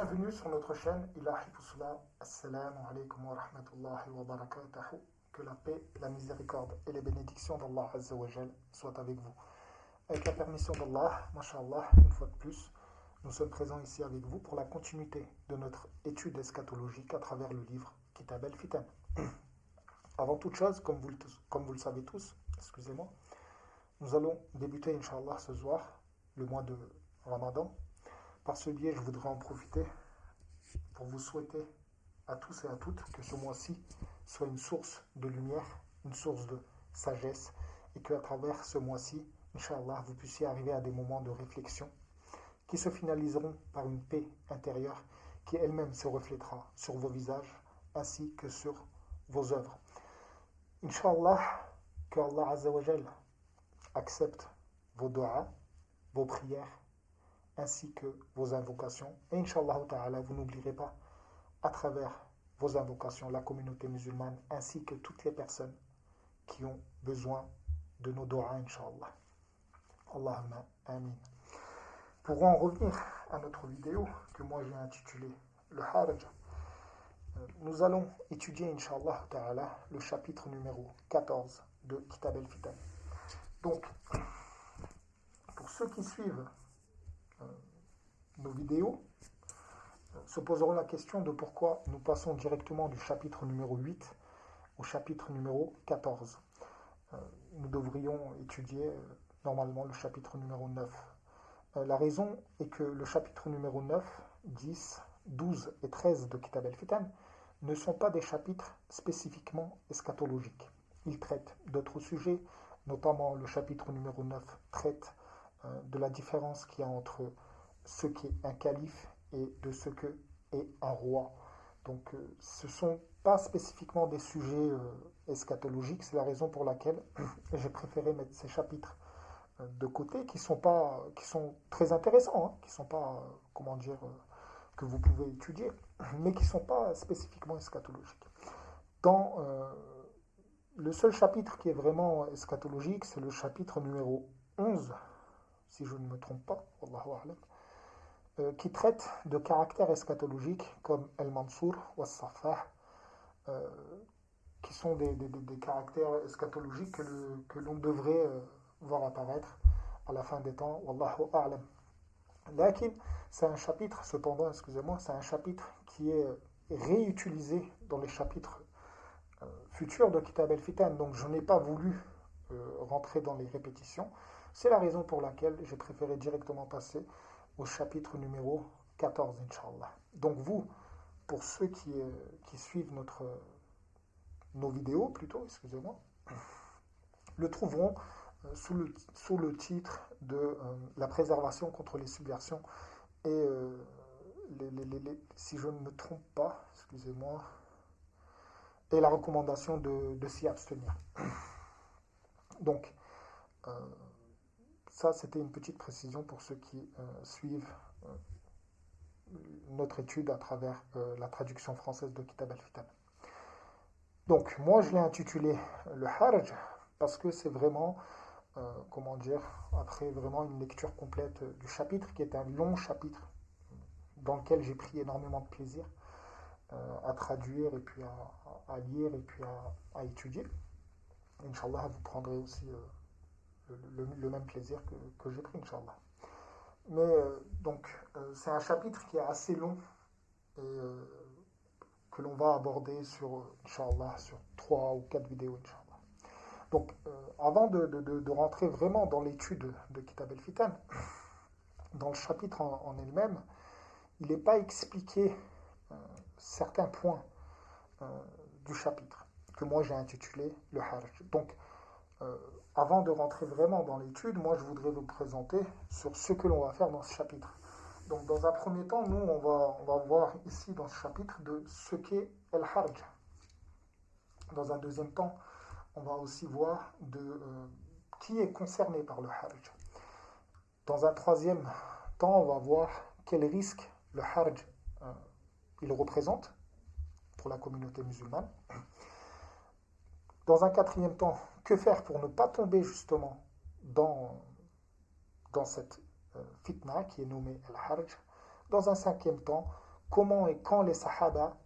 bienvenue sur notre chaîne Ilahi Fusula. Assalamu alaikum wa rahmatullahi wa barakatuhu. Que la paix, la miséricorde et les bénédictions d'Allah Azza wa Jal soient avec vous. Avec la permission d'Allah, mashallah, une fois de plus, nous sommes présents ici avec vous pour la continuité de notre étude eschatologique à travers le livre Kitab al-Fitan. Avant toute chose, comme vous le savez tous, excusez-moi, nous allons débuter, Inch'Allah, ce soir, le mois de Ramadan. Par ce biais, je voudrais en profiter pour vous souhaiter à tous et à toutes que ce mois-ci soit une source de lumière, une source de sagesse, et qu'à travers ce mois-ci, Inch'Allah, vous puissiez arriver à des moments de réflexion qui se finaliseront par une paix intérieure qui elle-même se reflètera sur vos visages ainsi que sur vos œuvres. Inch'Allah, que Allah Azza wa Jal accepte vos du'as, vos prières, ainsi que vos invocations. Et Inch'Allah ta'ala, vous n'oublierez pas, à travers vos invocations, la communauté musulmane, ainsi que toutes les personnes qui ont besoin de nos du'as, Inch'Allah. Allahumma amin. Pour en revenir à notre vidéo, que moi j'ai intitulée Le Harj, nous allons étudier, Inch'Allah ta'ala, le chapitre numéro 14 de Kitab al-Fitan. Donc, pour ceux qui suivent nos vidéos, se poseront la question de pourquoi nous passons directement du chapitre numéro 8 au chapitre numéro 14. Nous devrions étudier normalement le chapitre numéro 9. La raison est que le chapitre numéro 9, 10, 12 et 13 de Kitab al-Fitan ne sont pas des chapitres spécifiquement eschatologiques. Ils traitent d'autres sujets, notamment le chapitre numéro 9 traite de la différence qu'il y a entre ce qu'est un calife et de ce que est un roi. Donc ce ne sont pas spécifiquement des sujets eschatologiques, c'est la raison pour laquelle j'ai préféré mettre ces chapitres de côté, qui sont très intéressants, qui ne sont pas, que vous pouvez étudier, mais qui ne sont pas spécifiquement eschatologiques. Dans le seul chapitre qui est vraiment eschatologique, c'est le chapitre numéro 11, si je ne me trompe pas, Wallahu a'lam, qui traite de caractères eschatologiques comme El-Mansour ou As-Saffah, qui sont des caractères eschatologiques que l'on devrait voir apparaître à la fin des temps, Wallahu a'lam. Lakin, c'est un chapitre, cependant, excusez-moi, c'est un chapitre qui est réutilisé dans les chapitres futurs de Kitab al-Fitan, donc je n'ai pas voulu rentrer dans les répétitions. C'est la raison pour laquelle j'ai préféré directement passer au chapitre numéro 14, Inch'Allah. Donc vous, pour ceux qui suivent nos vidéos, plutôt, excusez-moi, le trouveront sous le titre de la préservation contre les subversions et, si je ne me trompe pas, excusez-moi, et la recommandation de s'y abstenir. Donc, ça, c'était une petite précision pour ceux qui suivent notre étude à travers la traduction française de Kitab al-Fitan. Donc, moi, je l'ai intitulé le Harj parce que c'est vraiment, après vraiment une lecture complète du chapitre, qui est un long chapitre dans lequel j'ai pris énormément de plaisir à traduire et puis à lire et puis à étudier. Inch'Allah, vous prendrez aussi le même plaisir que j'ai pris, Inch'Allah. Mais donc, c'est un chapitre qui est assez long et que l'on va aborder Inch'Allah, sur 3 ou 4 vidéos, Inch'Allah. Donc, avant de rentrer vraiment dans l'étude de Kitab al-Fitan, dans le chapitre en elle-même, il n'est pas expliqué certains points du chapitre, que moi j'ai intitulé le Harj. Donc, avant de rentrer vraiment dans l'étude, moi je voudrais vous présenter sur ce que l'on va faire dans ce chapitre. Donc dans un premier temps, nous on va voir ici dans ce chapitre de ce qu'est El-Harj. Dans un deuxième temps, on va aussi voir qui est concerné par le Harj. Dans un troisième temps, on va voir quel risque le Harj il représente pour la communauté musulmane. Dans un quatrième temps, que faire pour ne pas tomber justement dans cette fitna qui est nommée al-Harj. Dans un cinquième temps, comment et quand les Sahaba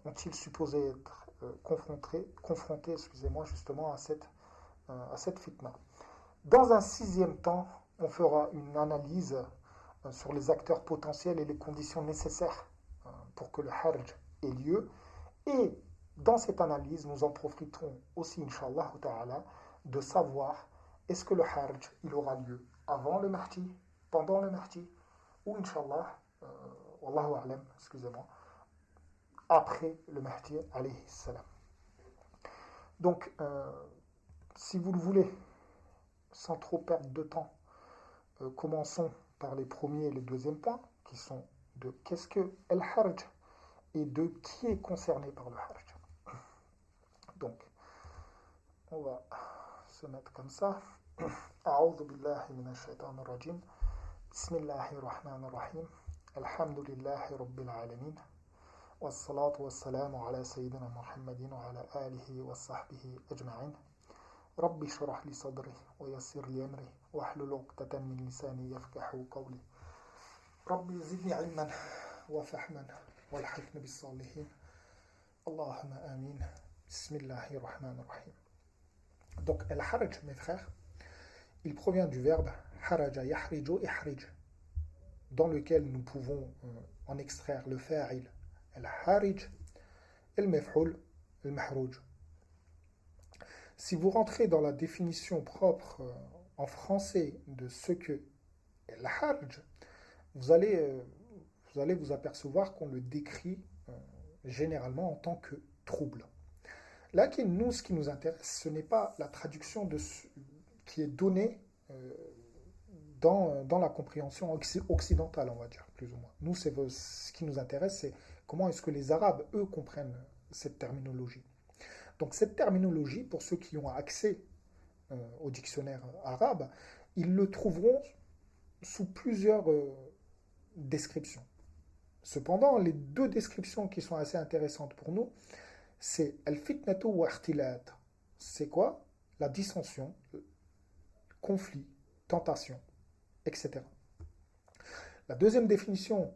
ont-ils supposé être confrontés excusez-moi, justement à cette fitna. Dans un sixième temps, on fera une analyse sur les acteurs potentiels et les conditions nécessaires pour que le Hajj ait lieu. Et dans cette analyse, nous en profiterons aussi, Inch'Allah ta'ala, de savoir est-ce que le Hajj il aura lieu avant le Mahdi, pendant le Mahdi, ou Inch'Allah, Wallahu a'lam, excusez-moi, après le Mahdi alayhi salam. Donc, si vous le voulez, sans trop perdre de temps, commençons par les premiers et les deuxièmes points, qui sont de qu'est-ce que el-Hajj et de qui est concerné par le Hajj. Donc, on va se mettre comme ça. A'udhu billahi minash shaitanir rajim. Bismillahir rahmanir rahim. Alhamdulillahi rabbil alamin. Wassalatu wassalamu ala sayyidina Muhammadin wa ala alihi wa sahbihi ajma'in. Rabbi shrah li sadri wa yassir li amri wahlul 'uqdatan min lisani yafqahu qawli. Rabbi zidni 'ilman wa fahman walhiqni bis salihin. Allahumma amin. Bismillahir rahmanir rahim. Donc, al-haraj, mes frères, il provient du verbe haraja yahriju ihrij, dans lequel nous pouvons en extraire le fa'il, al-harij, et le maf'ul, al-mahrouj. Si vous rentrez dans la définition propre en français de ce que est al-harj, vous allez vous apercevoir qu'on le décrit généralement en tant que trouble. Là, nous, ce qui nous intéresse, ce n'est pas la traduction qui est donnée dans la compréhension occidentale, on va dire, plus ou moins. Nous, ce qui nous intéresse, c'est comment est-ce que les Arabes, eux, comprennent cette terminologie. Donc, cette terminologie, pour ceux qui ont accès au dictionnaire arabe, ils le trouveront sous plusieurs descriptions. Cependant, les deux descriptions qui sont assez intéressantes pour nous, c'est al-fitnatu wa ihtilat. C'est quoi? La dissension, conflit, tentation, etc. La deuxième définition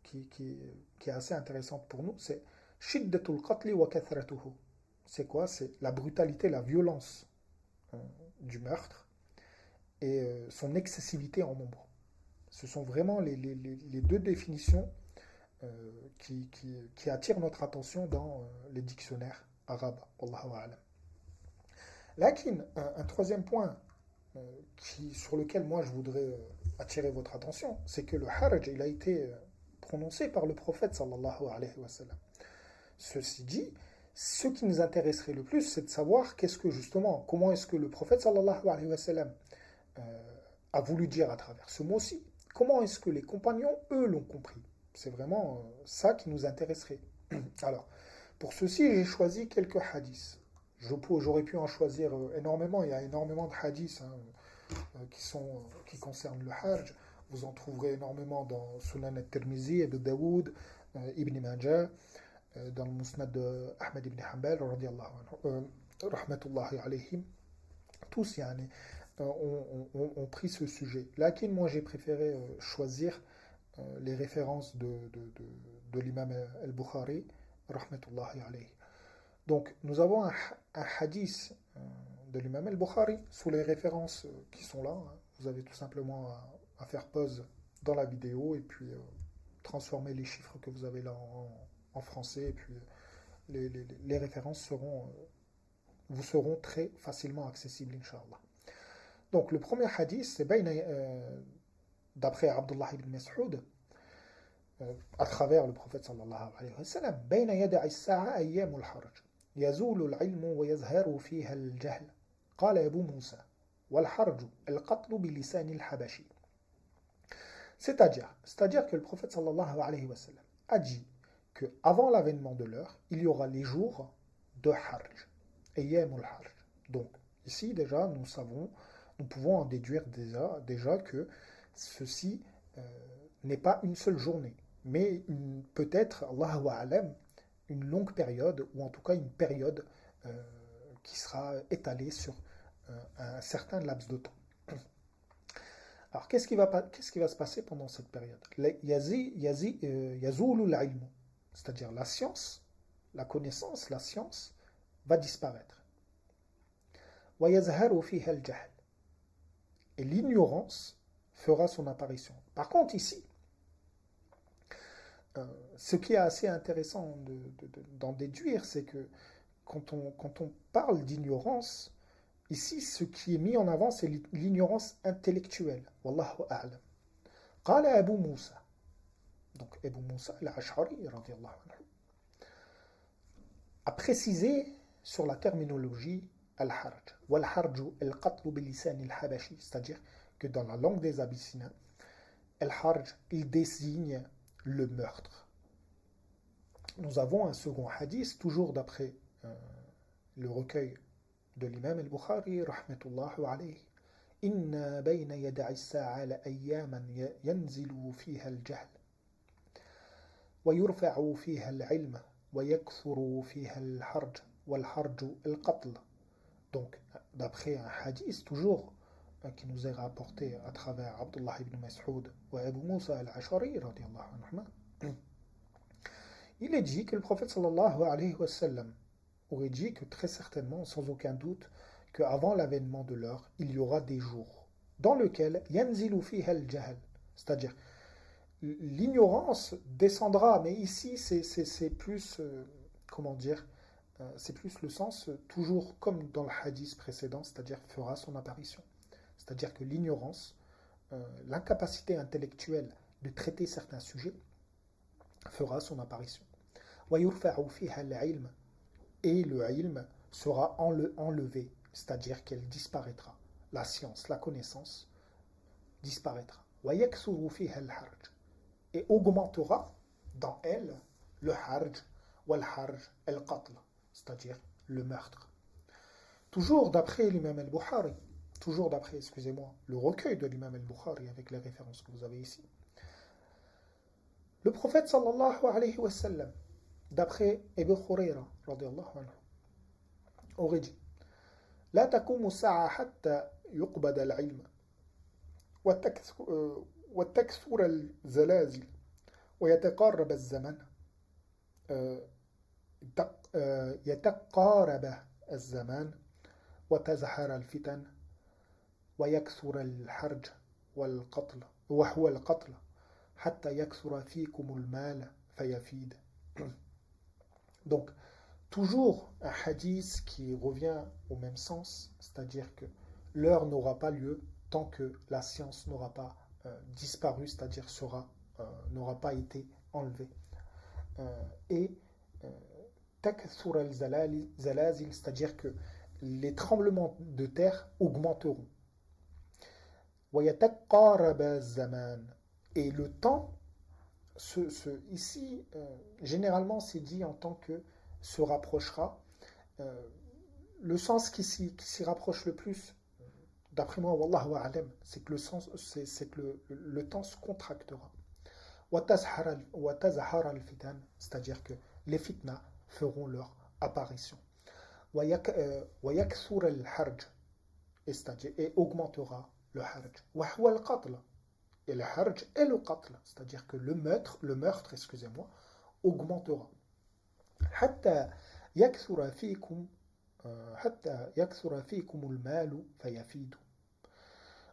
qui est assez intéressante pour nous, c'est shiddatul qatli wa kathratuhu. C'est quoi? C'est la brutalité, la violence du meurtre et son excessivité en nombre. Ce sont vraiment les deux définitions qui attirent notre attention dans les dictionnaires arabes. Wallahu a'lam. Lakin, un troisième point sur lequel moi je voudrais attirer votre attention, c'est que le haraj il a été prononcé par le prophète sallallahu alayhi wa sallam. Ceci dit, ce qui nous intéresserait le plus, c'est de savoir comment est-ce que le prophète sallallahu alayhi wa sallam a voulu dire à travers ce mot-ci, comment est-ce que les compagnons, eux, l'ont compris. C'est vraiment ça qui nous intéresserait. Alors, pour ceci, j'ai choisi quelques hadiths. J'aurais pu en choisir énormément. Il y a énormément de hadiths qui concernent le Hajj. Vous en trouverez énormément dans Sunan al-Tirmizi, Abu Daoud, Ibn Majah, dans le Musnad de Ahmed ibn Hanbal, rahmatullahi alayhim. Tous ont pris ce sujet. Lakin, moi, j'ai préféré choisir les références de l'imam al-Bukhari, rahmatullahi alayhi. Donc, nous avons un hadith de l'imam al-Bukhari sous les références qui sont là. Vous avez tout simplement à faire pause dans la vidéo et puis transformer les chiffres que vous avez là en français. Et puis les références vous seront très facilement accessibles, Inch'Allah. Donc, le premier hadith, c'est d'après Abdullah ibn Mas'ud, à travers le prophète sallallahu alayhi wa sallam, بين يدع الساعة أيام الحرج يزول العلم ويزهر فيها الجهل قال أبو موسى والحرج القتل بلسان الحبشي. C'est-à-dire que le prophète sallallahu alayhi wa sallam a dit que avant l'avènement de l'heure, il y aura les jours de Harj, أيام الحرج. Donc ici déjà nous pouvons en déduire déjà que ceci n'est pas une seule journée, mais peut-être, Allahu a'lam, une longue période, ou en tout cas une période qui sera étalée sur un certain laps de temps. Alors, qu'est-ce qui va se passer pendant cette période? Yazulu l'ilmu, c'est-à-dire la science, la connaissance, la science va disparaître. Wa yazharu fiha al-jahl. Et l'ignorance fera son apparition. Par contre, ici, ce qui est assez intéressant d'en déduire, c'est que quand on parle d'ignorance, ici, ce qui est mis en avant, c'est l'ignorance intellectuelle. Wallahu a'lam. Qala Abu Musa. Donc, Abu Musa al-Ash'ari, radiyallahu anhu, a précisé sur la terminologie al-harj. Wal-harju al-qatlu bil-lisan al-habashi. C'est-à-dire que dans la langue des Abyssiniens, al-harj, il désigne le meurtre. Nous avons un second hadith, toujours d'après le recueil de l'imam al-Bukhari, rahmatullahu alayhi. Inna bayna yada'i as-sa'a la ayyaman yanzilu fiha al-jahl wa yurfa'u fiha al-'ilm wa yakthuru fiha al-harj wal-harj al-qatl. Donc, d'après un hadith, toujours qui nous est rapporté à travers Abdullah ibn Mas'ud ou Abu Musa al-Ash'ari, radiyallahu anhu, il est dit que le prophète sallallahu alayhi wa sallam aurait dit que très certainement, sans aucun doute, qu'avant l'avènement de l'heure, il y aura des jours dans lesquels yanzilu fiha al-jahl, c'est-à-dire l'ignorance descendra, mais ici c'est plus, comment dire, c'est plus le sens, toujours comme dans le hadith précédent, c'est-à-dire fera son apparition. C'est-à-dire que l'ignorance, l'incapacité intellectuelle de traiter certains sujets, fera son apparition. وَيُرْفَعُ فِيهَا الْعِلْمِ. Et le ilm sera enlevé, c'est-à-dire qu'elle disparaîtra. La science, la connaissance disparaîtra. وَيَكْثُرُ فِيهَا الْحَرْجِ. Et augmentera dans elle le harj, wal-harj al-qatl, c'est-à-dire le meurtre. Toujours d'après l'imam al-Bukhari, le recueil de l'imam al-Bukhari avec les références que vous avez ici. Le prophète sallallahu alayhi wa sallam, d'après Abu Hurayra radiyallahu anhu, aurait dit: La takumu sa'a hatta yuqbad al-ilm wa takthur al-zalazil wa yataqarrab al-zaman يتقارب الزمان وتزحر الفتن ويكثر الحرج والقتل وهو القتل حتى يكثر فيكم المال فيفيد. Donc, toujours un hadith qui revient au même sens, c'est-à-dire que l'heure n'aura pas lieu tant que la science n'aura pas disparu, c'est-à-dire n'aura pas été enlevée. Et takthur al-zalazil, c'est-à-dire que les tremblements de terre augmenteront. وَيَتَقَارَبَ الزَّمَانِ. Et le temps, ici, généralement, c'est dit en tant que se rapprochera. Le sens qui s'y rapproche le plus, d'après moi, wallahu a'lam, c'est que le temps se contractera. وَتَزْحَرَ الْفِتَنِ, c'est-à-dire que les fitnas feront leur apparition. وَيَكْثُرَ الْحَرْجِ, et augmentera le harj. وَهُوَ الْقَتْلِ, et le harj et le qatl, c'est-à-dire que le meurtre, augmentera. حتى يكثر فيكم المال فيفيد.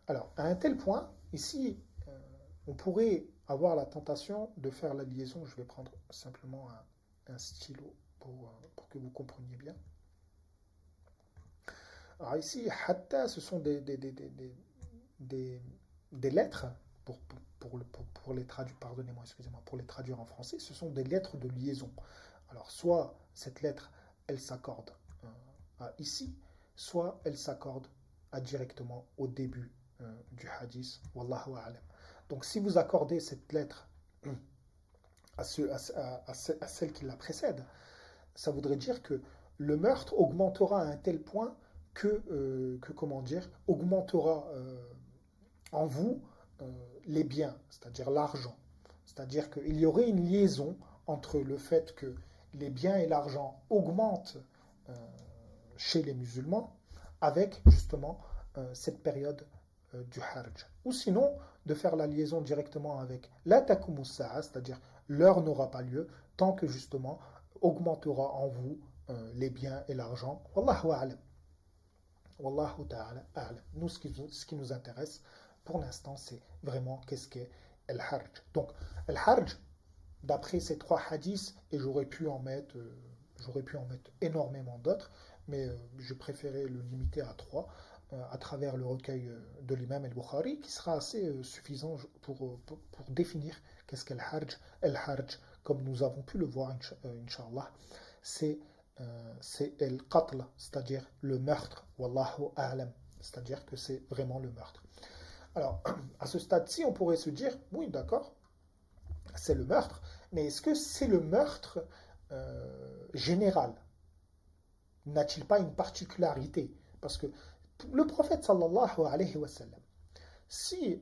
Alors, à un tel point, ici, on pourrait avoir la tentation de faire la liaison. Je vais prendre simplement un stylo pour que vous compreniez bien. Alors ici, hatta, ce sont des lettres, pour les traduire, pardonnez-moi, excusez-moi, pour les traduire en français, ce sont des lettres de liaison. Alors, soit cette lettre, elle s'accorde à ici, soit elle s'accorde directement au début du hadith, wallahu a'lam. Donc, si vous accordez cette lettre à celle qui la précède, ça voudrait dire que le meurtre augmentera à un tel point que comment dire, augmentera en vous les biens, c'est-à-dire l'argent. C'est-à-dire qu'il y aurait une liaison entre le fait que les biens et l'argent augmentent chez les musulmans avec justement cette période du harj. Ou sinon, de faire la liaison directement avec la takumus sa'a, c'est-à-dire l'heure n'aura pas lieu tant que justement augmentera en vous les biens et l'argent. Wallahu a'lam. Wallahu ta'ala a'lam. Nous, ce qui nous intéresse pour l'instant, c'est vraiment qu'est-ce qu'est el harj. Donc, el harj, d'après ces trois hadiths, et j'aurais pu en mettre énormément d'autres, mais je préférais le limiter à trois, à travers le recueil de l'imam al-Bukhari, qui sera assez suffisant pour définir qu'est-ce qu'est le harj. El harj, comme nous avons pu le voir, Inch'Allah, c'est el-qatl, c'est-à-dire le meurtre, wallahu a'lam, c'est-à-dire que c'est vraiment le meurtre. Alors, à ce stade-ci, on pourrait se dire, oui, d'accord, c'est le meurtre, mais est-ce que c'est le meurtre général? N'a-t-il pas une particularité? Parce que le prophète sallallahu alayhi wa sallam, si,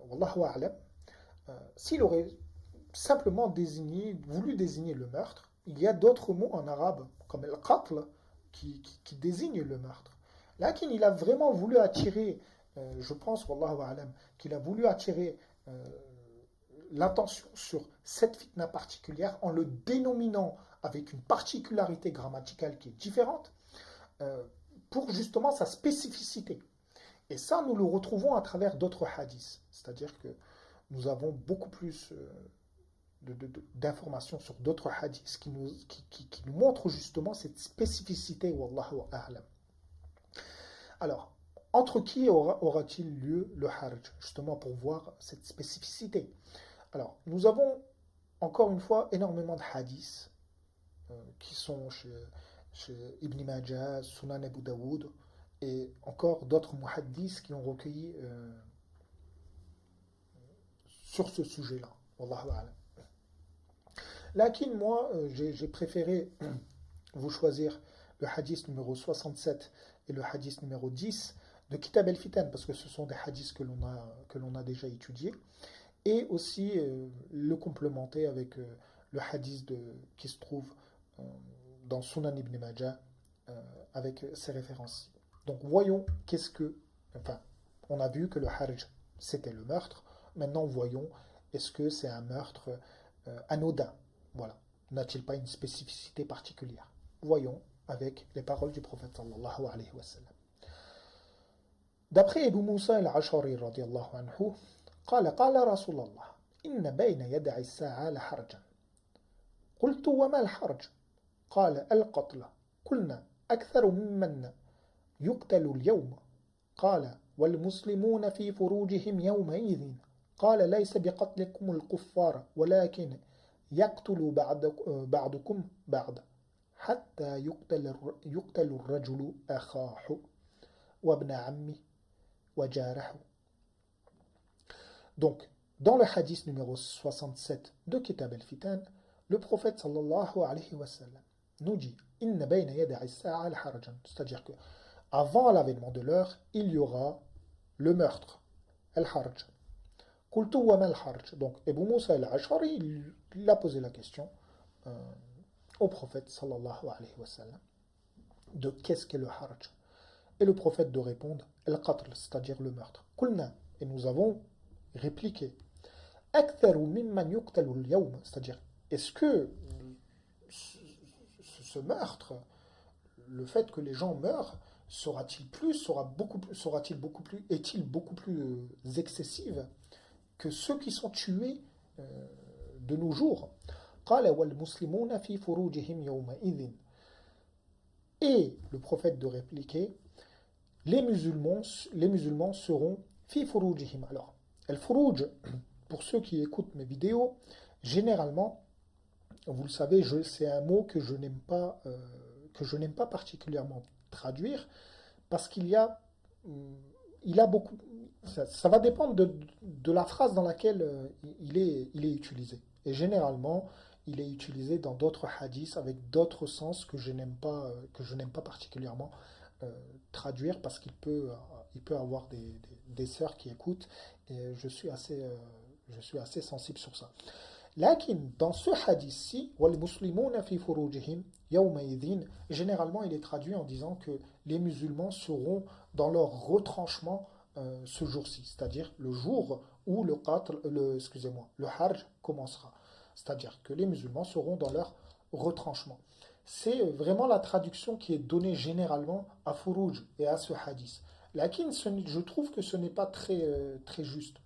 wallahu a'lam, s'il aurait simplement voulu désigner le meurtre, il y a d'autres mots en arabe, comme le qatl, qui désigne le meurtre. Là, qu'il a vraiment voulu attirer, je pense, wallahu a'lam, qu'il a voulu attirer l'attention sur cette fitna particulière en le dénominant avec une particularité grammaticale qui est différente pour justement sa spécificité. Et ça, nous le retrouvons à travers d'autres hadiths. C'est-à-dire que nous avons beaucoup plus d'informations sur d'autres hadiths qui nous montrent justement cette spécificité, wallahu a'lam. Alors, entre qui aura-t-il lieu le harj, justement pour voir cette spécificité? Alors, nous avons encore une fois énormément de hadiths qui sont chez Ibn Majah, Sunan Abu Dawood, et encore d'autres muhaddiths qui ont recueilli sur ce sujet-là. Wallahu a'lam. Lakin, moi, j'ai préféré vous choisir le hadith numéro 67 et le hadith numéro 10 de Kitab al-Fitan, parce que ce sont des hadiths que l'on a déjà étudiés, et aussi le complémenter avec le hadith qui se trouve dans Sunan ibn Majah avec ces références. Donc voyons enfin, on a vu que le harj c'était le meurtre, maintenant voyons, est-ce que c'est un meurtre anodin? Voilà, n'a-t-il pas une spécificité particulière? Voyons avec les paroles du prophète sallallahu alayhi wa sallam. D'après Abu Musa al-Ash'ari radiyallahu anhu, قال رسول الله إن بين يدعي الساعة لحرجا قلت وما الحرج قال القتل قلنا أكثر ممن يقتل اليوم قال والمسلمون في فروجهم يومئذ قال ليس بقتلكم الكفار ولكن يقتل بعضكم بعضا حتى يقتل الرجل أخاه وابن عمه وجاره. Donc, dans le hadith numéro 67 de Kitab al-Fitan, le prophète sallallahu alayhi wa sallam nous dit Inna bayna yada'i sa'a al-harajan, c'est-à-dire que avant l'avènement de l'heure, il y aura le meurtre, al-harj. Qultu wa ma al-harj. Donc, Abu Musa al-Ash'ari, il a posé la question au prophète sallallahu alayhi wa sallam de qu'est-ce qu'est le harj. Et le prophète de répondre al-qatl, c'est-à-dire le meurtre. Qulna, et nous avons répliqué Aktharu mimman yuqtalu al-yawm, c'est-à-dire est-ce que ce meurtre, le fait que les gens meurent, est-il beaucoup plus excessif que ceux qui sont tués de nos jours? قال والمسلمون في فروجهم يومئذ. Et le prophète de répliquer les musulmans seront fi furujihim. Alors, al-furuj, pour ceux qui écoutent mes vidéos, généralement, vous le savez, c'est un mot que je n'aime pas particulièrement traduire, parce qu'il a beaucoup. Ça va dépendre de la phrase dans laquelle il est utilisé. Et généralement, il est utilisé dans d'autres hadiths avec d'autres sens que je n'aime pas particulièrement traduire, parce qu'il peut avoir des sœurs qui écoutent, et je suis assez sensible sur ça. Lakin, dans ce hadith-ci, généralement il est traduit en disant que les musulmans seront dans leur retranchement ce jour-ci, c'est-à-dire le jour où le Hajj commencera. C'est-à-dire que les musulmans seront dans leur retranchement. C'est vraiment la traduction qui est donnée généralement à Furuj et à ce hadith. Lakin, je trouve que ce n'est pas très juste.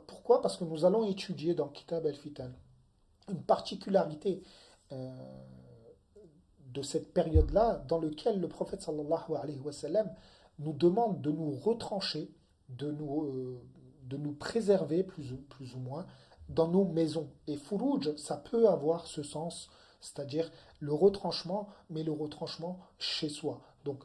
Pourquoi? Parce que nous allons étudier dans Kitab al-Fitan une particularité euh, de cette période-là dans laquelle le prophète sallallahu alayhi wa sallam nous demande de nous retrancher, de nous préserver plus ou moins dans nos maisons. Et Furuj, ça peut avoir ce sens, c'est-à-dire le retranchement, mais le retranchement chez soi. Donc,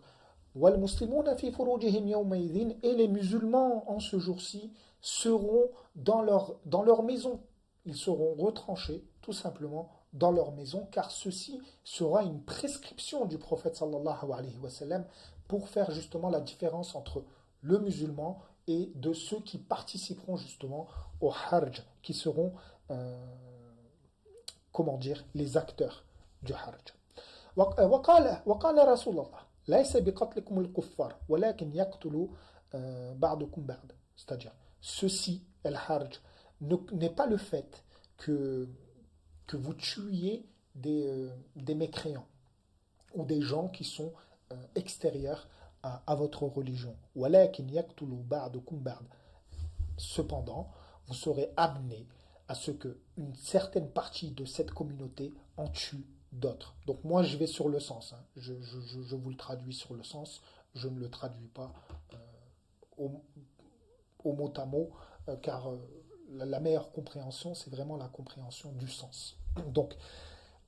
wal muslimuna fi furujihim yawmaydhin, et les musulmans en ce jour-ci seront dans leur maison. Ils seront retranchés tout simplement dans leur maison, car ceci sera une prescription du prophète sallallahu alayhi wa sallam pour faire justement la différence entre le musulman et de ceux qui participeront justement au Hajj, qui seront, comment dire, les acteurs du Hajj. وقال رسول الله ليس بقتلكم الكفار ولكن يقتل بعضكم بعض. C'est-à-dire, ceci, el Hajj, n'est pas le fait que vous tuiez des mécréants ou des gens qui sont extérieurs à votre religion. ولكن يقتل بعضكم بعض. Cependant, vous serez amené à ce que une certaine partie de cette communauté en tue d'autres. Donc moi je vais sur le sens, hein. Je vous le traduis sur le sens, je ne le traduis pas au mot à mot, car la meilleure compréhension c'est vraiment la compréhension du sens. Donc,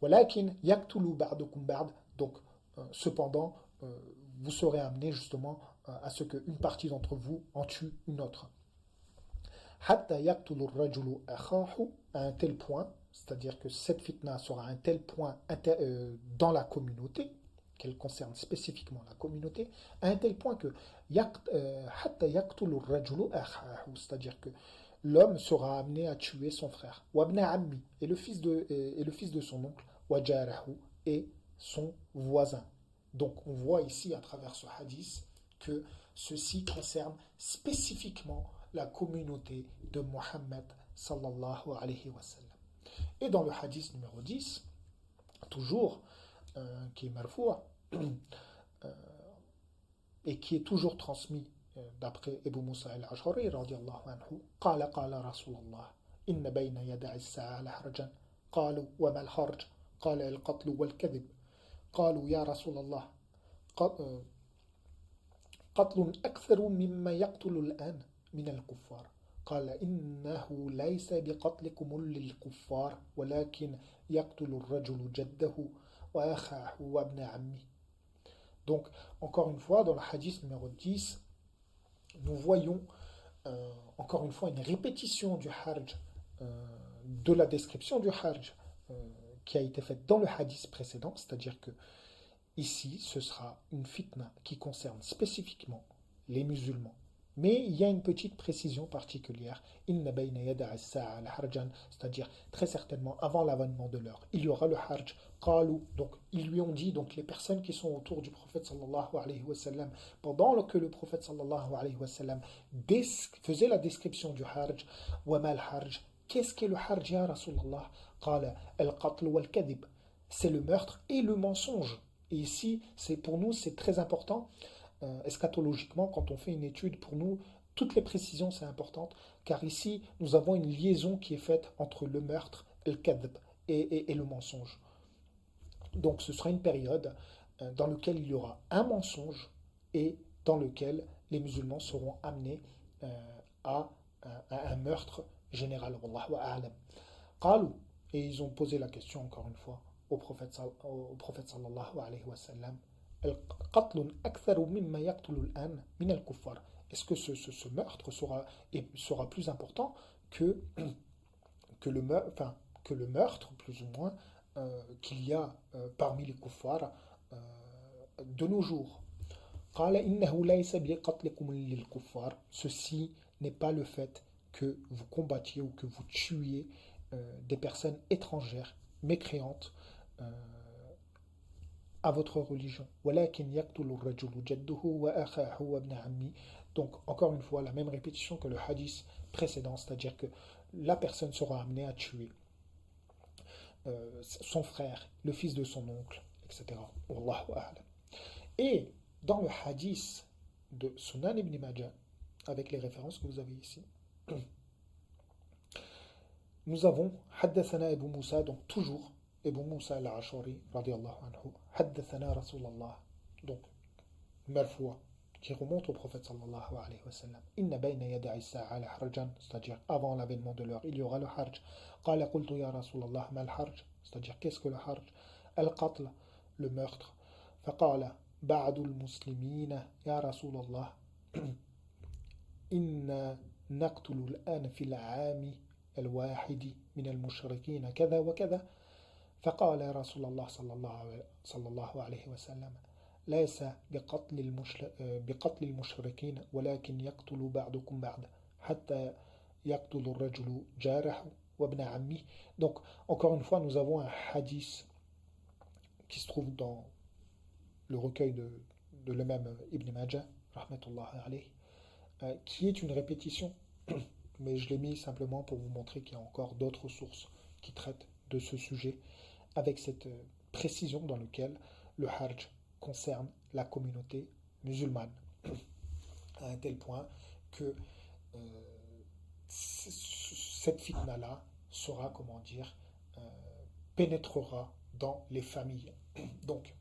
walakin yaktulu ba'dukum ba'd, donc cependant vous serez amené justement à ce qu'une partie d'entre vous en tue une autre. Hatta yaktulu rajulu akhahu, à un tel point, c'est-à-dire que cette fitna sera à un tel point dans la communauté, qu'elle concerne spécifiquement la communauté, à un tel point que hatta yaktulu rajulu akhahu, c'est-à-dire que l'homme sera amené à tuer son frère, wabna ammi, et le fils de son oncle, wajarahu, et son voisin. Donc on voit ici à travers ce hadith que ceci concerne spécifiquement la communauté de Muhammad sallallahu alayhi wa sallam. Et dans le hadith numéro 10, toujours, qui est marfou', et qui est toujours transmis d'après Abu Musa al-Ash'ari radiyallahu anhu, قال قال رسول الله إن بين يدع الساعة لحرجا قالوا وما الحرج قال القتل والكذب قالوا يا رسول الله قتل أكثر مما يقتل الآن من الكفار قال إنه ليس بقتلكم للكفار ولكن يقتل الرجل جده وأخاه وابن عمه. Donc, encore une fois, dans le hadith numéro 10, nous voyons encore une fois une répétition du Hajj, de la description du Hajj qui a été faite dans le hadith précédent, c'est-à-dire que ici, ce sera une fitna qui concerne spécifiquement les musulmans. Mais il y a une petite précision particulière. Inna bayna yada as-sa'a al-harjan, c'est-à-dire très certainement avant l'avènement de l'heure, il y aura le Hajj. Qalu, donc ils lui ont dit, donc les personnes qui sont autour du prophète sallallahu alayhi wa sallam, pendant que le prophète sallallahu alayhi wa sallam faisait la description du Hajj, wa ma al-Hajj, qu'est-ce qu'est le Hajj ya Rasulallah? Qala al-qatl wal-kadhib, c'est le meurtre et le mensonge. Et ici, pour nous, c'est très important. Eschatologiquement, quand on fait une étude, pour nous, toutes les précisions, c'est important, car ici, nous avons une liaison qui est faite entre le meurtre, le kadhb, et le mensonge. Donc, ce sera une période dans laquelle il y aura un mensonge et dans lequel les musulmans seront amenés à un meurtre général. Wallahu a'lam. Qalu, et ils ont posé la question encore une fois au prophète sallallahu alayhi wa sallam, est-ce que ce meurtre sera plus important que le meurtre, plus ou moins, qu'il y a parmi les kuffars de nos jours? Ceci n'est pas le fait que vous combattiez ou que vous tuiez des personnes étrangères, mécréantes, à votre religion. وَلَكِنْ يَقْتُلُ الرَّجُلُ جَدُّهُ وَأَخَاهُ وَابْنَ عَمِّهِ. Donc, encore une fois, la même répétition que le hadith précédent, c'est-à-dire que la personne sera amenée à tuer son frère, le fils de son oncle, etc. Wallahu a'lam. Et dans le hadith de Sunan ibn Majah, avec les références que vous avez ici, nous avons Haddathana Abu Moussa, donc toujours Abu Moussa al-Ashari, radiallahu anhu, Haddathana Rasulallah, donc marfoua, qui remonte au prophète sallallahu alayhi wa sallam. Inna bayna yada'i sa'a la harjan, c'est-à-dire avant l'avènement de l'heure, il y aura le harj. Qala qultu ya Rasulallah, mal harj, c'est-à-dire qu'est-ce que le harj? Al-qatl, le meurtre. Faqala ba'du al-muslimina ya Rasulallah, inna naqtulu al-an fi al-'ami الواحد من المشركين كذا وكذا فقال يا رسول الله صلى الله عليه وسلم ليس بقتل المشركين ولكن يقتل بعضكم بعضا حتى يقتل الرجل جاره وابن عمه. Donc encore une fois nous avons un hadith qui se trouve dans le recueil de l'imam Ibn Majah rahmatullahi alayhi, qui est une répétition, mais je l'ai mis simplement pour vous montrer qu'il y a encore d'autres sources qui traitent de ce sujet avec cette précision dans laquelle le Hajj concerne la communauté musulmane, à un tel point que cette fitna-là sera, comment dire, pénétrera dans les familles. Donc,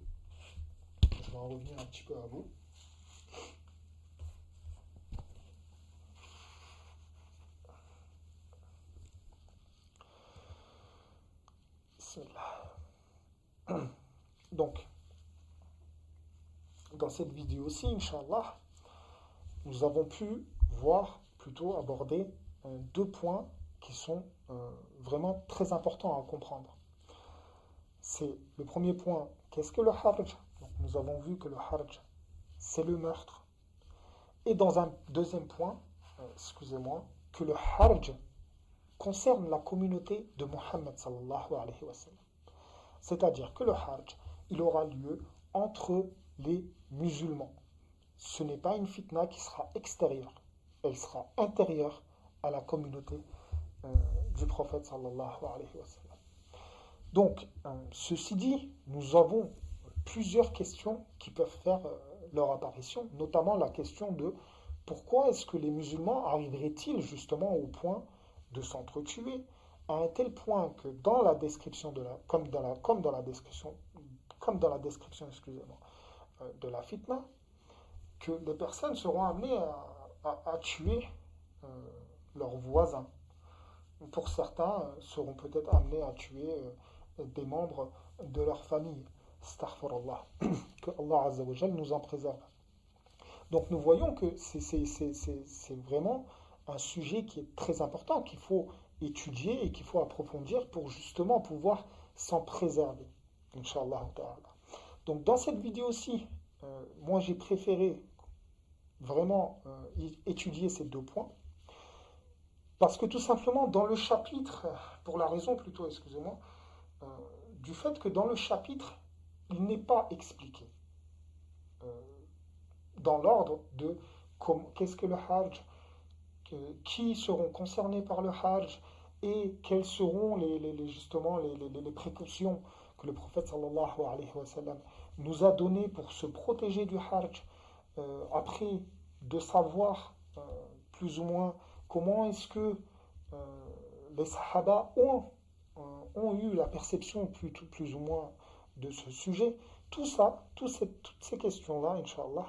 je vais en revenir un petit peu à vous. Donc, dans cette vidéo-ci, Inch'Allah, nous avons pu voir, plutôt aborder deux points qui sont vraiment très importants à comprendre. C'est le premier point, qu'est-ce que le harj? Donc, nous avons vu que le harj, c'est le meurtre. Et dans un deuxième point, excusez-moi, que le harj concerne la communauté de Muhammad sallallahu alayhi wa sallam. C'est-à-dire que le hajj, il aura lieu entre les musulmans. Ce n'est pas une fitna qui sera extérieure, elle sera intérieure à la communauté du prophète sallallahu alayhi wa sallam. Donc, ceci dit, nous avons plusieurs questions qui peuvent faire leur apparition, notamment la question de pourquoi est-ce que les musulmans arriveraient-ils justement au point de s'entretuer, à un tel point que dans la description comme dans la description, excusez-moi, de la fitna, que les personnes seront amenées à tuer leurs voisins. Pour certains, seront peut-être amenés à tuer des membres de leur famille. Astaghfirullah. Que Allah Azza wa Jal nous en préserve. Donc nous voyons que c'est vraiment un sujet qui est très important, qu'il faut étudier et qu'il faut approfondir pour justement pouvoir s'en préserver. Inch'Allah ta'ala. Donc dans cette vidéo-ci, moi j'ai préféré vraiment étudier ces deux points, parce que tout simplement dans le chapitre, pour la raison plutôt, excusez-moi, du fait que dans le chapitre, il n'est pas expliqué dans l'ordre de qu'est-ce que le hajj, qui seront concernés par le hajj et quelles seront justement les précautions que le prophète sallallahu alayhi wa sallam nous a données pour se protéger du hajj, après de savoir plus ou moins comment est-ce que les sahaba ont eu la perception plus ou moins de ce sujet. Tout ça, toutes ces questions-là, Inch'Allah,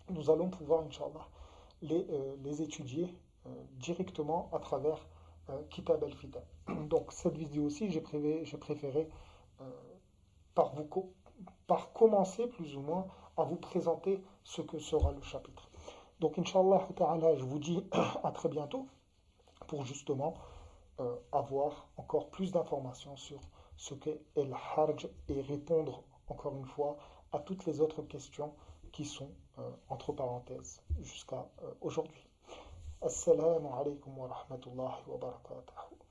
nous allons pouvoir, Inch'Allah, les étudier directement à travers Kitab al-Fitan. Donc cette vidéo-ci, j'ai préféré par commencer plus ou moins à vous présenter ce que sera le chapitre. Donc Inch'Allah ta'ala, je vous dis à très bientôt pour justement avoir encore plus d'informations sur ce qu'est el hajj et répondre encore une fois à toutes les autres questions qui sont entre parenthèses jusqu'à aujourd'hui. Assalamu alaikum wa rahmatullahi wa barakatuh.